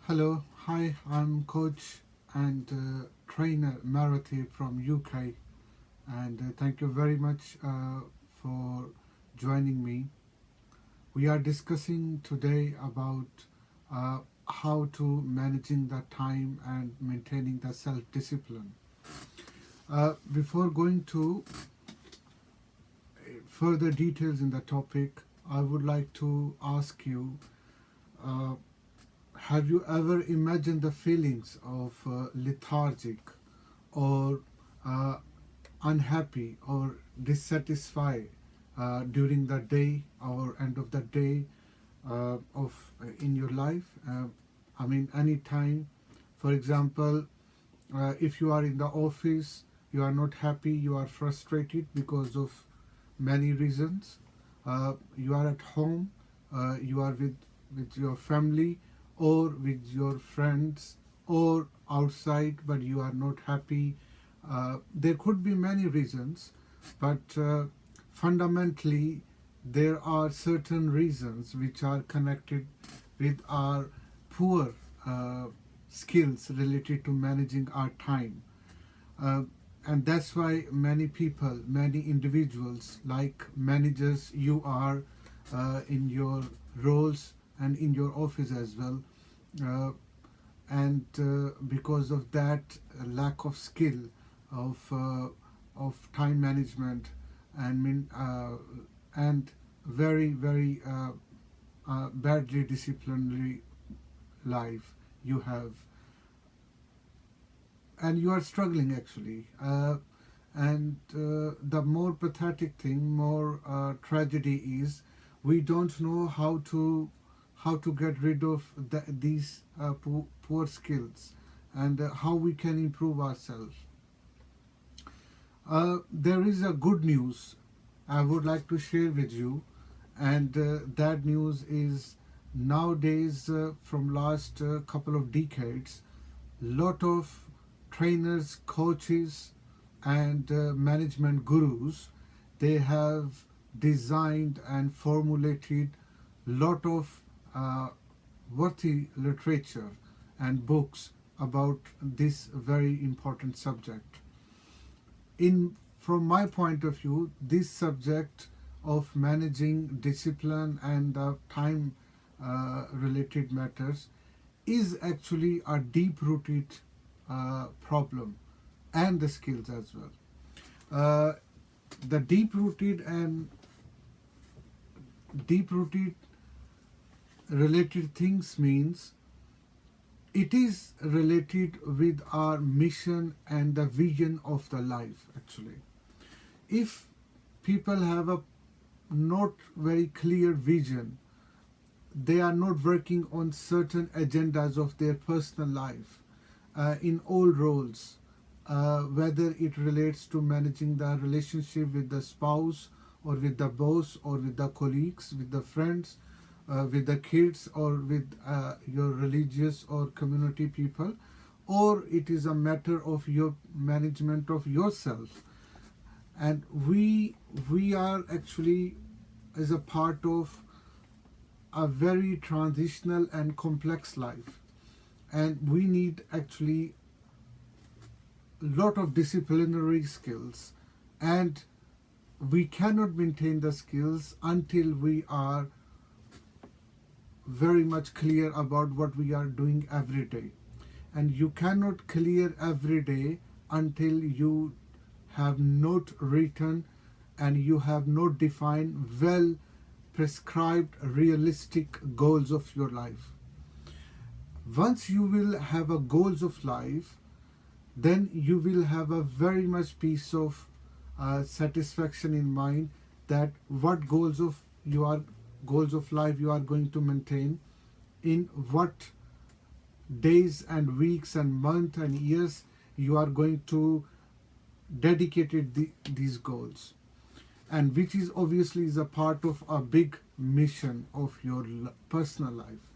Hello, hi, I'm coach and trainer Maratib from UK, and thank you very much for joining me. We are discussing today about how to managing the time and maintaining the self-discipline. Before going to further details in the topic, I would like to ask you, uh, have you ever imagined the feelings of lethargic or uh, unhappy or dissatisfied during the day or end of the day of in your life? I mean, any time. For example, if you are in the office, you are not happy, you are frustrated because of many reasons. You are at home, you are with your family or with your friends or outside, but you are not happy. There could be many reasons, but fundamentally, there are certain reasons which are connected with our poor skills related to managing our time. Uh, and that's why many people, many individuals, like managers, you are in your roles and in your office as well. Uh, and because of that lack of skill of time management and very badly disciplinary life you have, and you are struggling actually. And the more pathetic thing, more tragedy is we don't know how to get rid of these poor skills and how we can improve ourselves. There is a good news I would like to share with you, and that news is nowadays, from last couple of decades, lot of trainers, coaches, and management gurus, they have designed and formulated lot of worthy literature and books about this very important subject. In From my point of view, this subject of managing discipline and time related matters is actually a deep rooted problem, and the skills as well. Uh, the deep rooted related things means it is related with our mission and the vision of the life actually. If people have a not very clear vision, they are not working on certain agendas of their personal life in all roles, whether it relates to managing the relationship with the spouse or with the boss or with the colleagues, with the friends, with the kids, or with your religious or community people, or it is a matter of your management of yourself. And we are actually as a part of a very transitional and complex life, and we need actually lot of disciplinary skills, and we cannot maintain the skills until we are very much clear about what we are doing every day. And you cannot clear every day until you have not written and you have not defined well prescribed realistic goals of your life. Once you will have a goals of life, then you will have a very much piece of satisfaction in mind that what goals of life you are going to maintain, in what days and weeks and months and years you are going to dedicate these goals, and which is obviously is a part of a big mission of your personal life.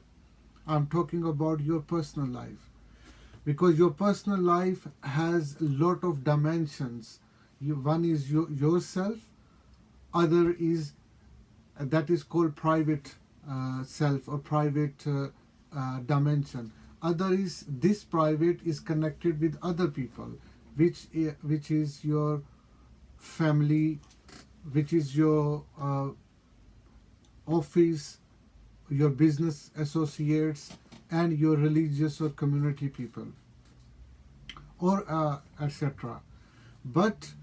I'm talking about your personal life, because your personal life has a lot of dimensions. One is yourself, other is that is called private self or private dimension. other is this private is connected with other people, which is your family, which is your office, your business associates, and your religious or community people, or etc. But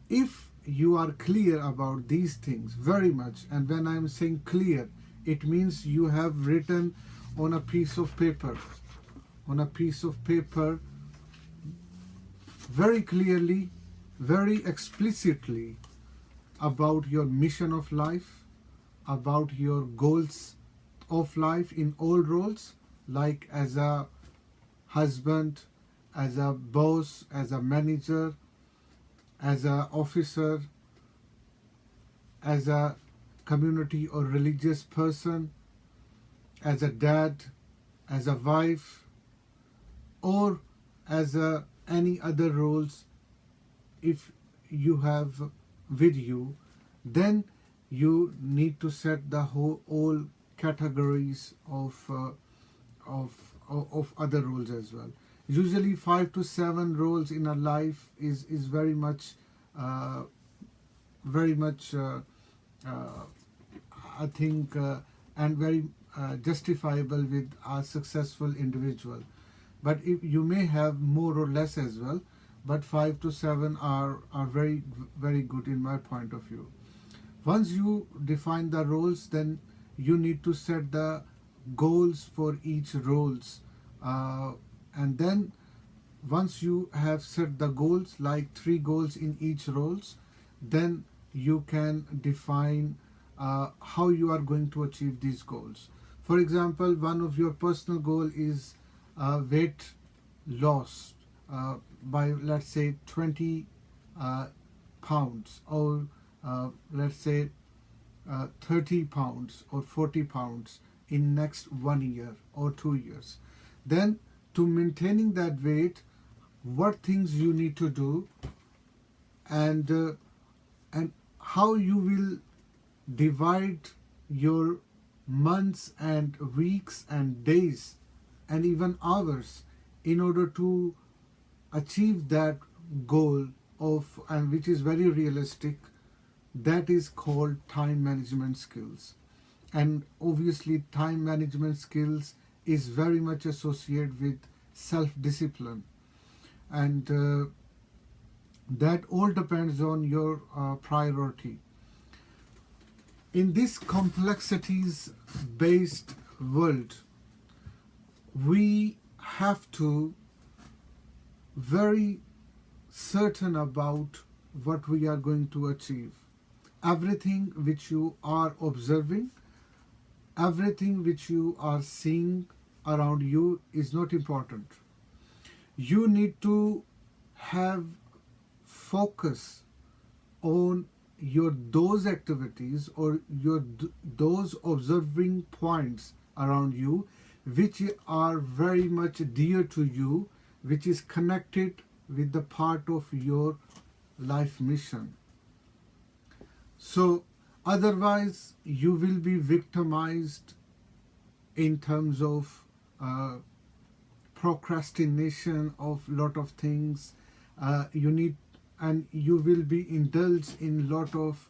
if you are clear about these things very much, and when I'm saying clear, it means you have written on a piece of paper, very clearly, very explicitly, about your mission of life, about your goals of life in all roles, like as a husband, as a boss, as a manager, as an officer, as a community or religious person, as a dad, as a wife, or as any other roles. If you have with you, then you need to set the all categories of other roles as well. Usually 5 to 7 roles in a life is very much I think and very justifiable with a successful individual. But if you may have more or less as well, but 5 to 7 are very very good in my point of view. Once you define the roles, then you need to set the goals for each roles, and then once you have set the goals, like 3 goals in each roles, then you can define how you are going to achieve these goals. For example, one of your personal goal is weight loss by, let's say, 20 pounds, or let's say 30 pounds or 40 pounds in next 1 year or 2 years. Then to maintaining that weight, what things you need to do, and how you will divide your months and weeks and days and even hours in order to achieve that goal of, and which is very realistic. That is called time management skills. And obviously time management skills is very much associated with self-discipline, and that all depends on your priority. In this complexities based world, we have to very certain about what we are going to achieve. Everything which you are observing, everything which you are seeing around you is not important. You need to have focus on your those activities or your those observing points around you which are very much dear to you, which is connected with the part of your life mission. So otherwise you will be victimized in terms of procrastination of lot of things. And you will be indulged in lot of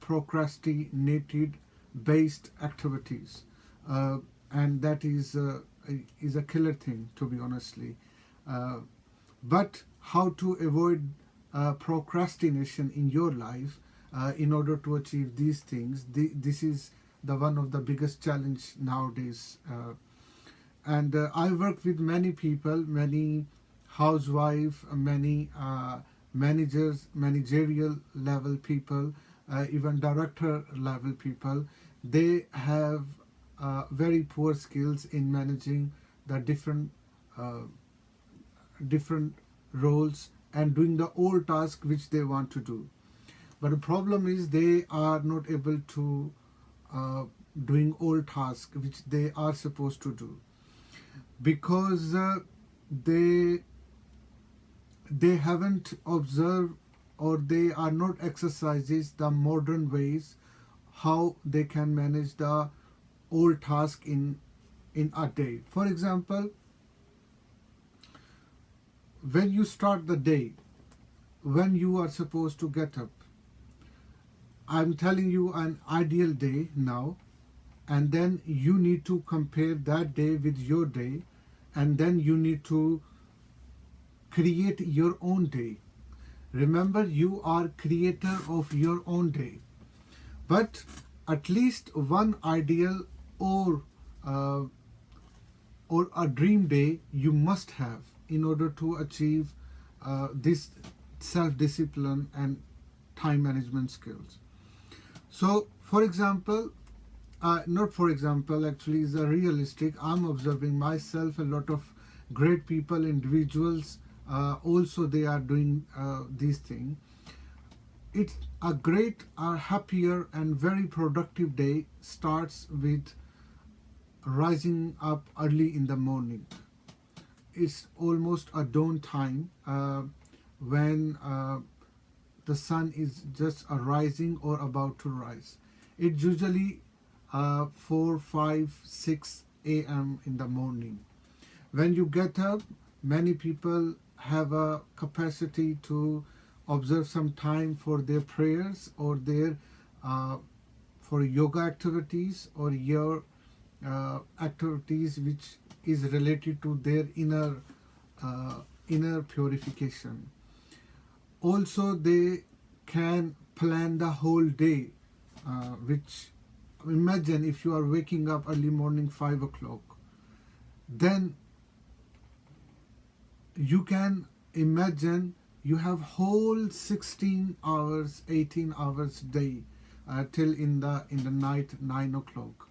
procrastinated based activities, and that is a killer thing, to be honestly. But how to avoid procrastination in your life in order to achieve these things, this is the one of the biggest challenge nowadays. And I work with many people, many housewives, many managers, managerial level people, even director level people. They have very poor skills in managing the different roles and doing the all tasks which they want to do. But the problem is they are not able to doing all tasks which they are supposed to do, because they haven't observed, or they are not exercises the modern ways how they can manage the old task in in a day. For example, when you start the day, when you are supposed to get up, I'm telling you an ideal day now, and then you need to compare that day with your day, and then you need to create your own day. Remember, you are creator of your own day. But at least one ideal or uh, or a dream day you must have in order to achieve this self-discipline and time management skills. So, for example, not for example, actually, is a realistic. I'm observing myself a lot of great people, individuals. Also, they are doing these things. It's a great, happier, and very productive day starts with rising up early in the morning. It's almost a dawn time when the sun is just rising or about to rise. It's usually 4, 5, 6 a.m. in the morning. When you get up, many people have a capacity to observe some time for their prayers or their for yoga activities or your activities which is related to their inner purification. Also, they can plan the whole day, which imagine if you are waking up early morning 5 o'clock, then you can imagine you have whole 16 hours, 18 hours day till in the night 9 o'clock,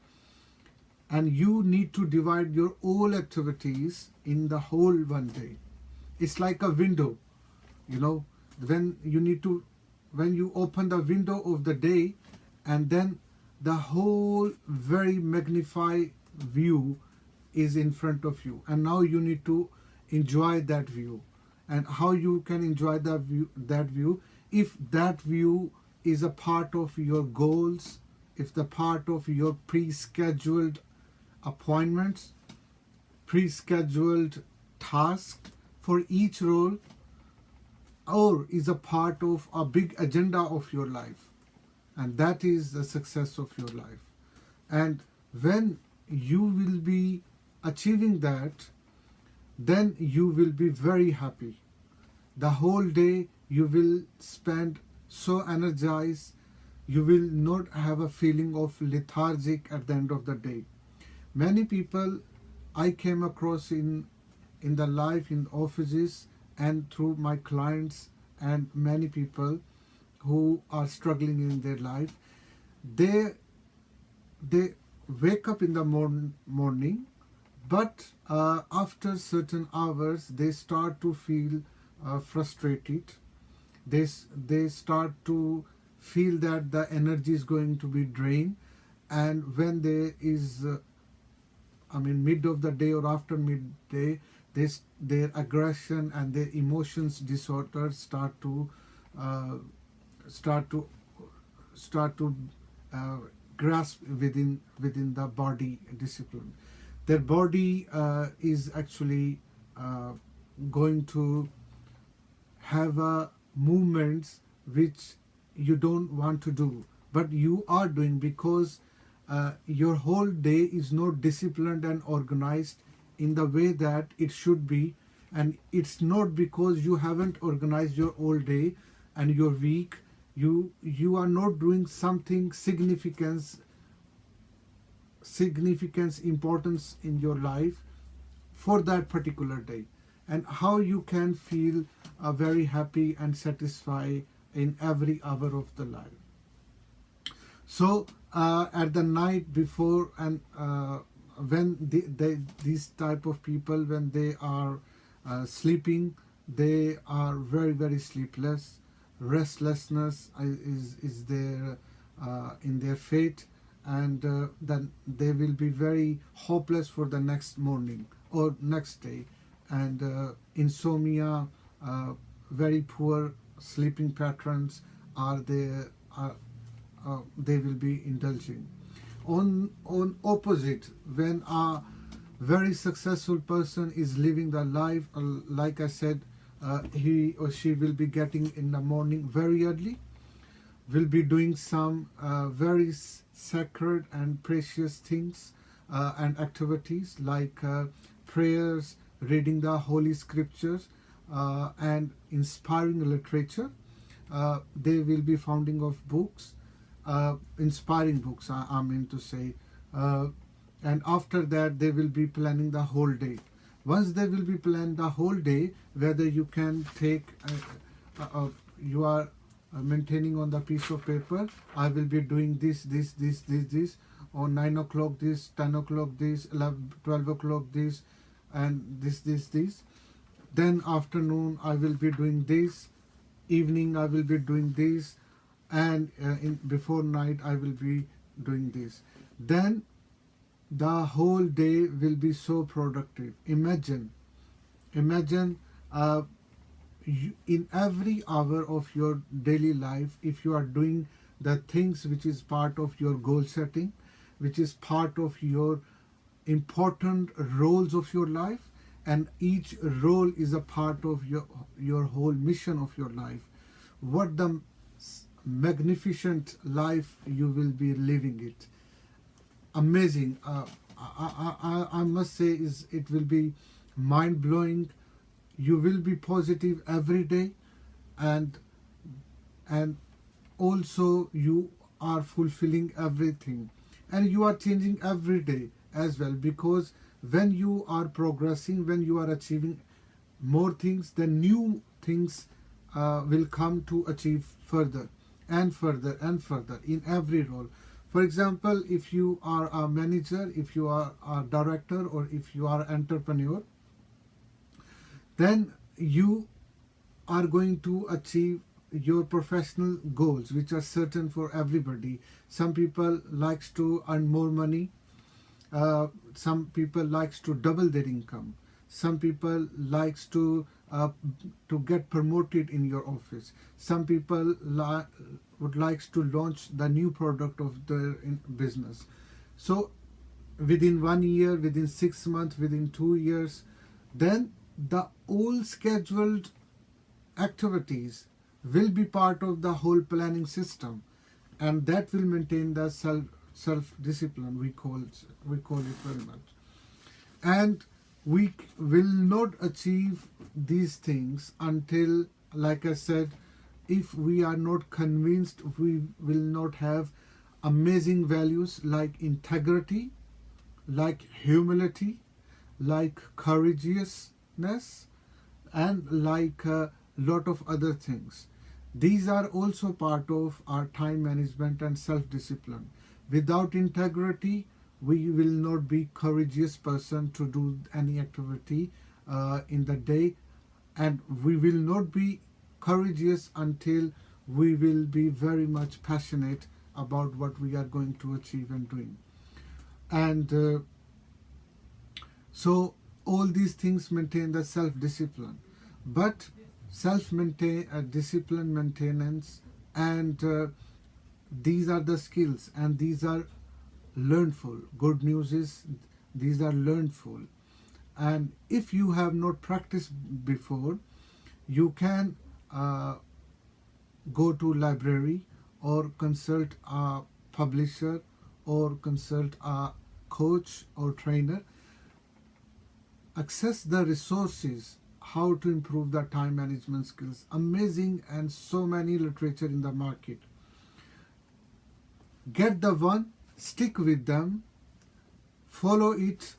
and you need to divide your all activities in the whole one day. It's like a window, you know, when you open the window of the day, and then the whole very magnified view is in front of you, and now you need to enjoy that view. And how you can enjoy that view if that view is a part of your goals, if the part of your pre-scheduled appointments, pre-scheduled tasks for each role, or is a part of a big agenda of your life, and that is the success of your life. And when you will be achieving that, then you will be very happy. The whole day you will spend so energized, you will not have a feeling of lethargic at the end of the day. Many people I came across in the life, in offices, and through my clients, and many people who are struggling in their life, they wake up in the morning, but after certain hours they start to feel frustrated. They start to feel that the energy is going to be drained, and when there is mid of the day or after midday, their aggression and their emotions disorders start to grasp within the body discipline. Their body is actually going to have movements which you don't want to do, but you are doing because your whole day is not disciplined and organized in the way that it should be. And it's not because you haven't organized your whole day and your week, you are not doing something significance importance in your life for that particular day, and how you can feel very happy and satisfied in every hour of the life. So at the night before, and when these type of people, when they are sleeping, they are very, very sleepless. Restlessness is there in their fate, and then they will be very hopeless for the next morning or next day, and insomnia, very poor sleeping patterns are there. They will be indulging. On opposite, when Very successful person is living the life, like I said, he or she will be getting in the morning very early, will be doing some very sacred and precious things and activities like prayers, reading the holy scriptures, and inspiring literature. They will be founding of books, inspiring books, I mean to say. And after that, they will be planning the whole day. Once they will be planned the whole day, whether you can take, you are maintaining on the piece of paper, I will be doing this, on 9 o'clock this, 10 o'clock this, 11, 12 o'clock this, and this. Then afternoon I will be doing this, evening I will be doing this, and before night I will be doing this. Then the whole day will be so productive. Imagine in every hour of your daily life, if you are doing the things which is part of your goal setting, which is part of your important roles of your life, and each role is a part of your whole mission of your life, what the magnificent life you will be living it. Amazing. I must say it will be mind blowing. You will be positive every day, and also you are fulfilling everything, and you are changing every day as well, because when you are progressing, when you are achieving more things, then new things will come to achieve further and further and further in every role. For example, if you are a manager, if you are a director, or if you are an entrepreneur, then you are going to achieve your professional goals, which are certain for everybody. Some people likes to earn more money. Some people likes to double their income. Some people likes to get promoted in your office. Some people would likes to launch the new product of their business. So within 1 year, within 6 months, within 2 years, then the all scheduled activities will be part of the whole planning system, and that will maintain the self discipline, we call it very much. And we will not achieve these things until, like I said, if we are not convinced, we will not have amazing values like integrity, like humility, like courageousness, and like a lot of other things. These are also part of our time management and self-discipline. Without integrity, we will not be courageous person to do any activity in the day, and we will not be courageous until we will be very much passionate about what we are going to achieve and doing. And so all these things maintain the self-discipline. But discipline maintenance, and these are the skills, and these are learnful. Good news is these are learnful. And if you have not practiced before, you can go to library, or consult a publisher, or consult a coach or trainer. Access the resources, how to improve the time management skills. Amazing, and so many literature in the market. Get the one, stick with them, follow it,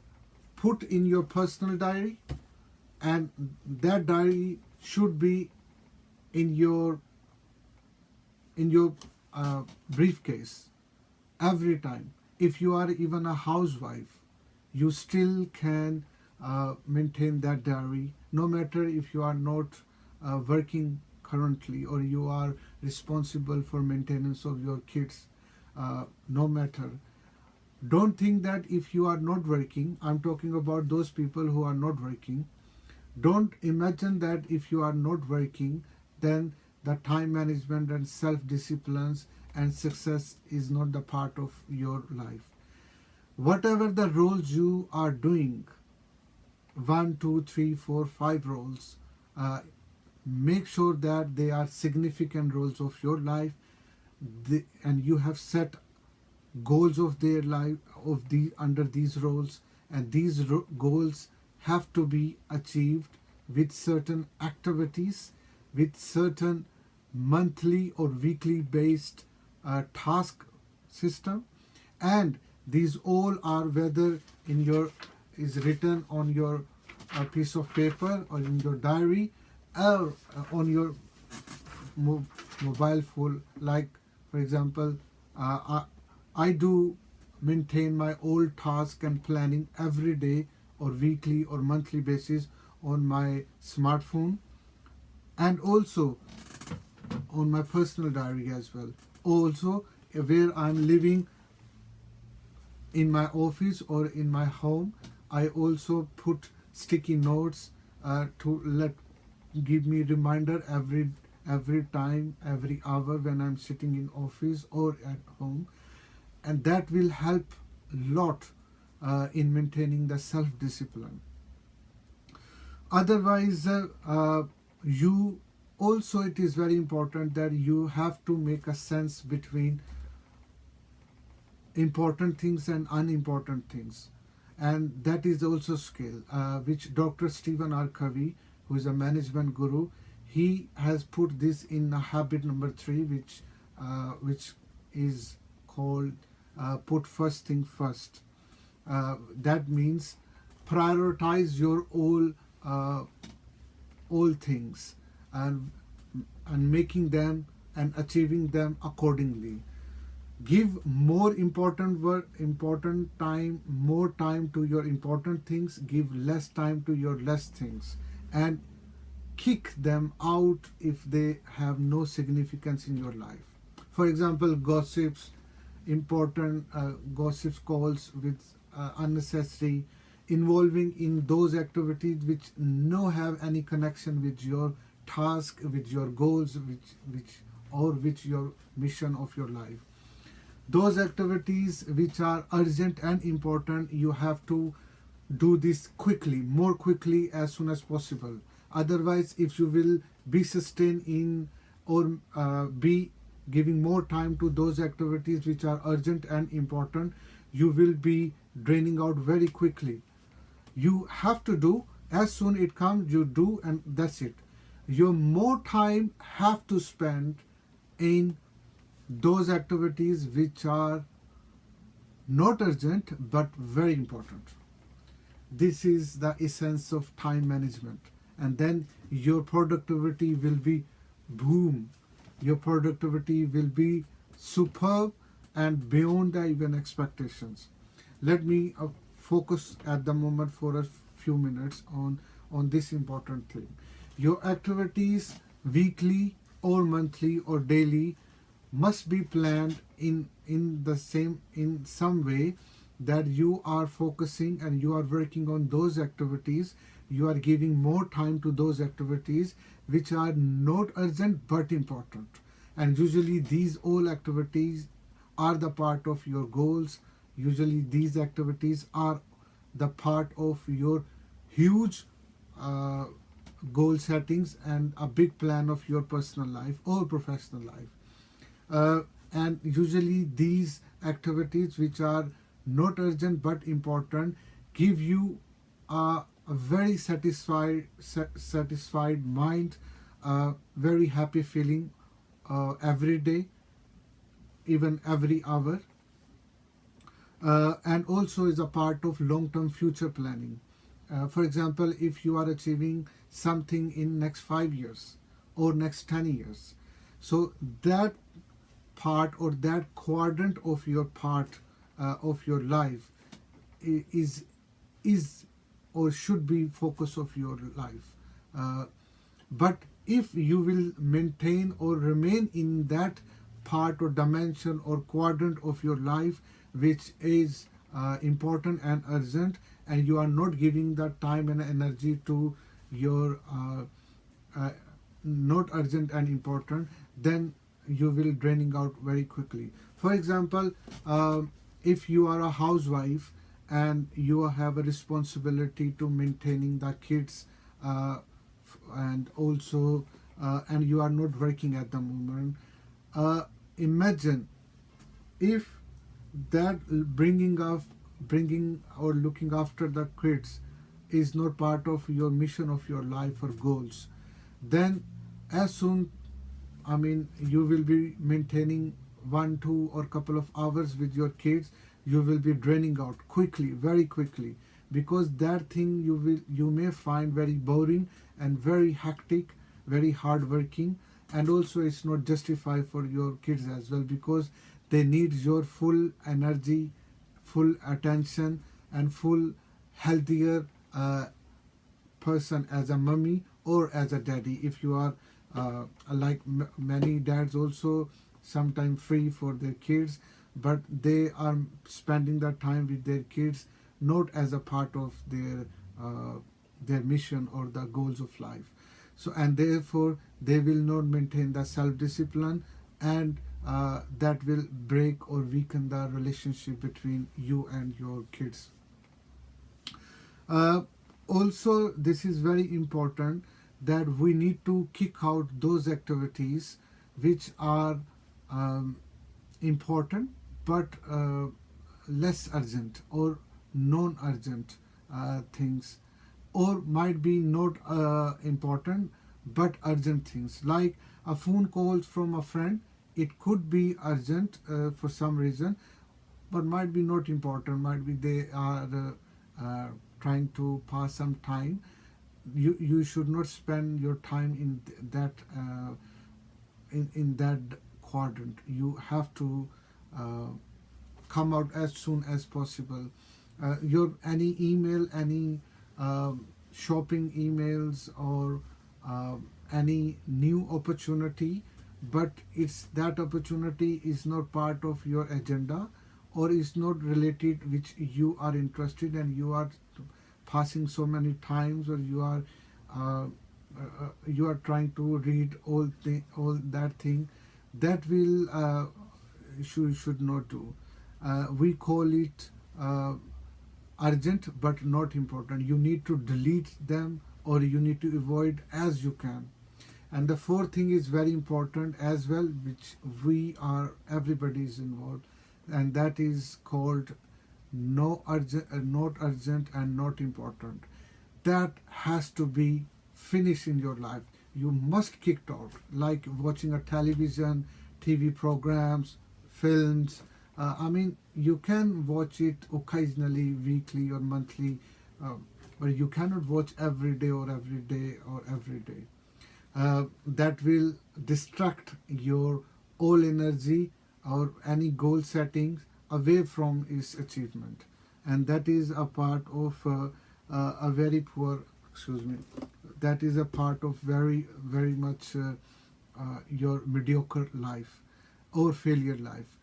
put in your personal diary, and that diary should be in your briefcase every time. If you are even a housewife, you still can maintain that diary, no matter if you are not working currently, or you are responsible for maintenance of your kids, no matter. Don't think that if you are not working, I'm talking about those people who are not working, don't imagine that if you are not working, then the time management and self-disciplines and success is not the part of your life. whatever the roles you are doing, one, two, three, four, five roles, uh, make sure that they are significant roles of your life, and you have set goals of their life of the under these roles, and these goals have to be achieved with certain activities, with certain monthly or weekly based task system. And these all are, whether in your is written on your piece of paper or in your diary, or on your mobile phone. Like for example, I do maintain my old task and planning every day or weekly or monthly basis on my smartphone, and also on my personal diary as well. Also, where I'm living in my office or in my home, I also put sticky notes to let give me reminder every time, every hour when I'm sitting in office or at home, and that will help a lot in maintaining the self discipline. Otherwise, you also, it is very important that you have to make a sense between important things and unimportant things, and that is also skill which Dr. Stephen R. Covey, who is a management guru, he has put this in habit number 3, which is called put first thing first. That means prioritize your all things, and making them and achieving them accordingly. Give more more time to your important things, give less time to your less things, and kick them out if they have no significance in your life. For example, important gossips calls with unnecessary, involving in those activities which no have any connection with your task, with your goals, which your mission of your life. Those activities which are urgent and important, you have to do this quickly, more quickly, as soon as possible. Otherwise, if you will be sustained in or be giving more time to those activities which are urgent and important, you will be draining out very quickly. You have to do, as soon it comes, you do, and that's it. Your more time have to spend in those activities which are not urgent but very important. This is the essence of time management, and then your productivity will be boom. Your productivity will be superb and beyond the even expectations. Let me focus at the moment for a few minutes on this important thing. Your activities, weekly or monthly or daily, must be planned in some way, that you are focusing and you are working on those activities. You are giving more time to those activities which are not urgent but important, and usually these all activities are the part of your goals. Usually these activities are the part of your huge goal settings and a big plan of your personal life or professional life. And usually these activities which are not urgent but important give you a very satisfied mind, very happy feeling every day, even every hour, and also is a part of long-term future planning. For example, if you are achieving something in next 5 years or next 10 years, so that part or that quadrant of your part of your life is or should be focus of your life. But if you will maintain or remain in that part or dimension or quadrant of your life which is important and urgent, and you are not giving that time and energy to your not urgent and important, then you will draining out very quickly. For example, if you are a housewife and you have a responsibility to maintaining the kids, and also and you are not working at the moment, uh, imagine if that bringing or looking after the kids is not part of your mission of your life or goals, then as soon, I mean, you will be maintaining 1, 2 or couple of hours with your kids, you will be draining out quickly, very quickly, because that thing you may find very boring and very hectic, very hard working, and also it's not justified for your kids as well, because they need your full energy, full attention, and full healthier person as a mummy or as a daddy. If you are like many dads also sometimes free for their kids, but they are spending that time with their kids not as a part of their mission or the goals of life. So and therefore they will not maintain the self discipline, and that will break or weaken the relationship between you and your kids. uh, Also, this is very important that we need to kick out those activities which are um, important but less urgent or non-urgent things, or might be not important but urgent things, like a phone call from a friend. It could be urgent for some reason, but might be not important, might be they are trying to pass some time. You should not spend your time in that in that quadrant. You have to uh, come out as soon as possible. Your any email, any shopping emails, or any new opportunity, but it's that opportunity is not part of your agenda, or is not related which you are interested, and you are passing so many times, or you are trying to read all that thing, that will should not do. We call it urgent but not important. You need to delete them, or you need to avoid as you can. And the fourth thing is very important as well, which everybody is involved, and that is called no urgent, not urgent, and not important. That has to be finished in your life. You must kick it out, like watching a television, TV programs, films. I mean, you can watch it occasionally, weekly or monthly, but you cannot watch every day or every day or every day. That will distract your all energy or any goal settings away from its achievement, and that is a part of a very poor, excuse me, that is a part of very much your mediocre life or failure life.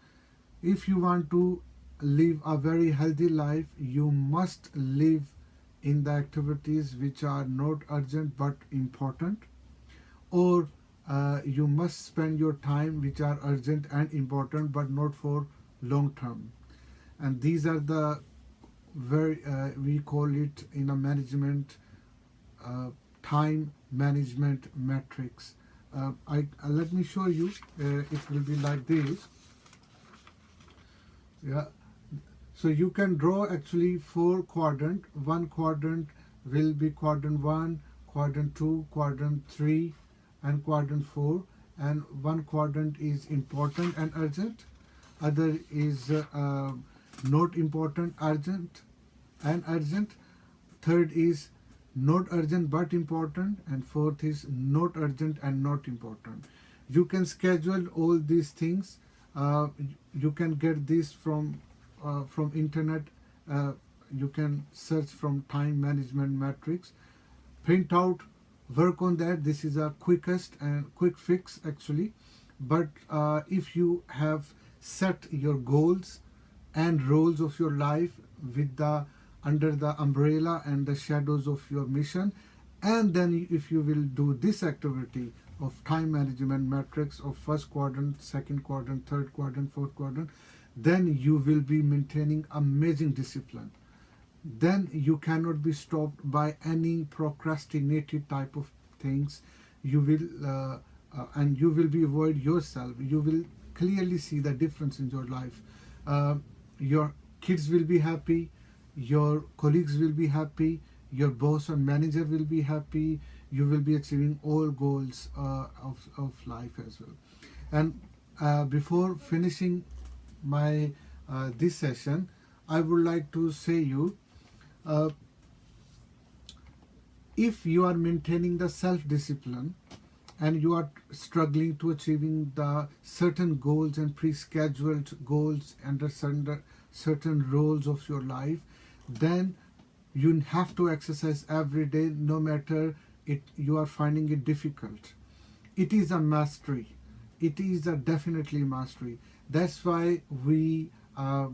If you want to live a very healthy life, you must live in the activities which are not urgent but important, or you must spend your time which are urgent and important but not for long term. And these are the very we call it in a management time management metrics. Let me show you. It will be like this. Yeah. So you can draw actually 4 quadrant. One quadrant will be quadrant 1, quadrant 2, quadrant 3, and quadrant 4. And one quadrant is important and urgent. Other is not important, urgent, and urgent. Third is not urgent but important, and fourth is not urgent and not important. You can schedule all these things. You can get this from internet. You can search from time management metrics, print out, work on that. This is a quickest and quick fix actually. But if you have set your goals and roles of your life with the under the umbrella and the shadows of your mission, and then if you will do this activity of time management metrics of first quadrant, second quadrant, third quadrant, fourth quadrant, then you will be maintaining amazing discipline. Then you cannot be stopped by any procrastinated type of things. You will and you will be avoid yourself. You will clearly see the difference in your life. Your kids will be happy, your colleagues will be happy, your boss and manager will be happy. You will be achieving all goals of life as well. And before finishing my this session, I would like to say you, uh, if you are maintaining the self-discipline and you are struggling to achieving the certain goals and pre-scheduled goals under certain roles of your life, then you have to exercise every day, no matter it you are finding it difficult. It is a mastery. It is a definitely mastery. That's why yeah,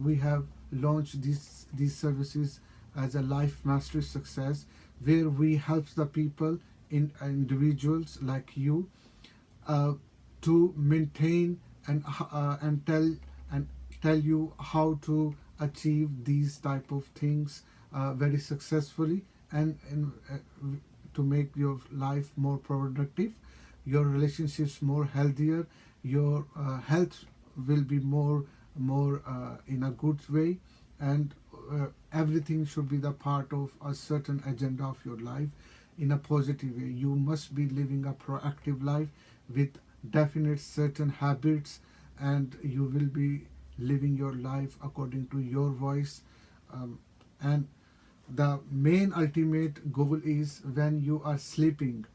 we have launched these services as a life mastery success, where we help the people in individuals like you uh, to maintain and tell you how to achieve these type of things very successfully, and to make your life more productive, your relationships more healthier, your health will be more in a good way, and everything should be the part of a certain agenda of your life in a positive way. You must be living a proactive life with definite certain habits, and you will be living your life according to your voice. And the main ultimate goal is when you are sleeping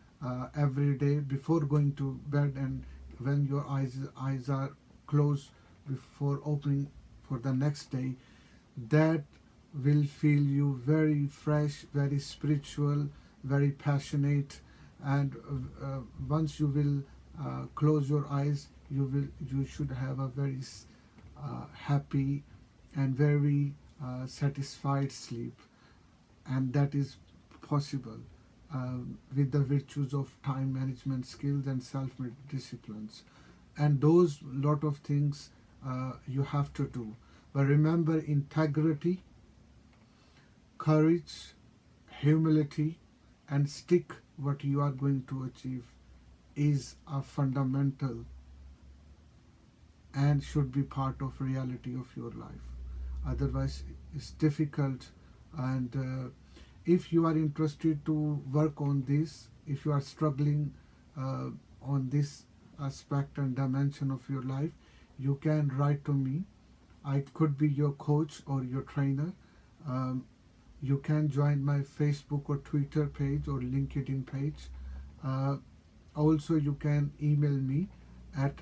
every day before going to bed, and when your eyes are closed before opening for the next day, that will feel you very fresh, very spiritual, very passionate. And once you will close your eyes, you should have a very happy and very satisfied sleep, and that is possible with the virtues of time management skills and self disciplines, and those lot of things you have to do. But remember, integrity, courage, humility, and stick what you are going to achieve is a fundamental and should be part of reality of your life. Otherwise it's difficult. And if you are interested to work on this, if you are struggling on this aspect and dimension of your life, you can write to me. I could be your coach or your trainer. You can join my Facebook or Twitter page or LinkedIn page. Also, you can email me at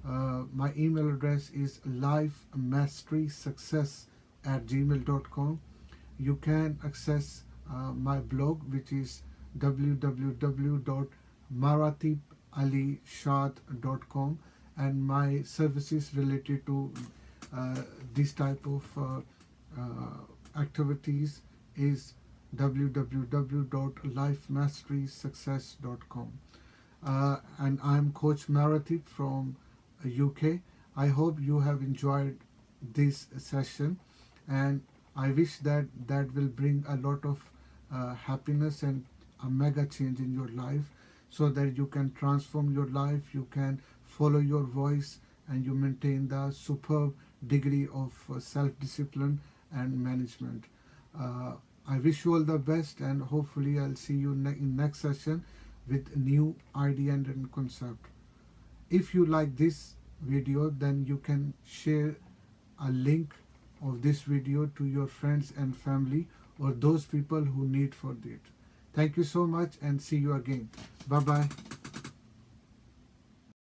my email address is lifemasterysuccess@gmail.com. You can access my blog, which is www.maratibalishaad.com, and my services related to this type of activities is www.lifemasterysuccess.com. And I'm Coach Maratib from UK. I hope you have enjoyed this session, and I wish that will bring a lot of happiness and a mega change in your life, so that you can transform your life, you can follow your voice, and you maintain the superb degree of self-discipline and management. I wish you all the best, and hopefully I'll see you in next session with new idea and concept. If you like this video, then you can share a link of this video to your friends and family, or those people who need for it. Thank you so much, and see you again. Bye bye.